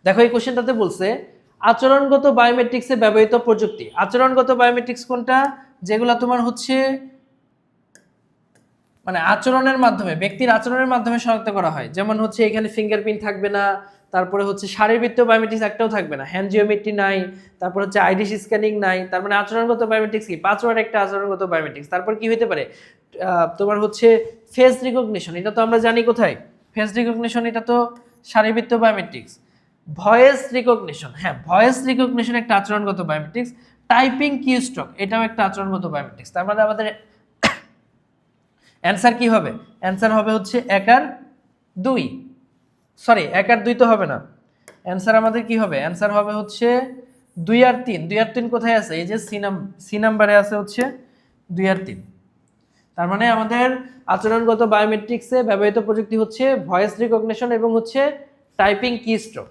দেখো এই কোশ্চেনটাতে বলছে আচরণগত বায়োমেট্রিক্সে ব্যবহৃত প্রযুক্তি। আচরণগত বায়োমেট্রিক্স কোনটা? যেগুলো তোমার হচ্ছে মানে আচরণের মাধ্যমে, ব্যক্তির আচরণের মাধ্যমে শনাক্ত করা হয়। যেমন হচ্ছে এখানে ফিঙ্গারপ্রিন্ট থাকবে না, তারপরে হচ্ছে শারীরবৃত্তীয় বায়োমেট্রিক্স একটাও থাকবে না, হ্যান্ড জিওমেট্রি নাই, তারপর হচ্ছে আইরিশ স্ক্যানিং নাই। তার মানে আচরণগত বায়োমেট্রিক্স কি? 5 ওয়ার্ড একটা আচরণগত বায়োমেট্রিক্স। তারপর কি হতে পারে? তোমার হচ্ছে ফেস রিকগনিশন, এটা তো আমরা জানি কোথায়, ফেস রিকগনিশন এটা তো শারীরবৃত্তীয় বায়োমেট্রিক্স। ভয়েস রিকগনিশন, হ্যাঁ ভয়েস রিকগনিশন একটা আচরণগত বায়োমেট্রিক্স। টাইপিং কিস্ট্রোক এটাও একটা আচরণগত বায়োমেট্রিক্স। তার মানে আমাদের অ্যান্সার কি হবে? অ্যান্সার হবে হচ্ছে 1 আর 2, সরি 1 আর 2 তো হবে না। অ্যান্সার আমাদের কি হবে? অ্যান্সার হবে হচ্ছে 2 আর 3। 2 আর 3 কোথায় আছে? এই যে সি নাম্বারে আছে হচ্ছে 2 আর 3। তার মানে আমাদের আচরণগত বায়োমেট্রিক্সে ব্যবহৃত প্রযুক্তি হচ্ছে ভয়েস রিকগনিশন এবং হচ্ছে টাইপিং কিস্ট্রোক।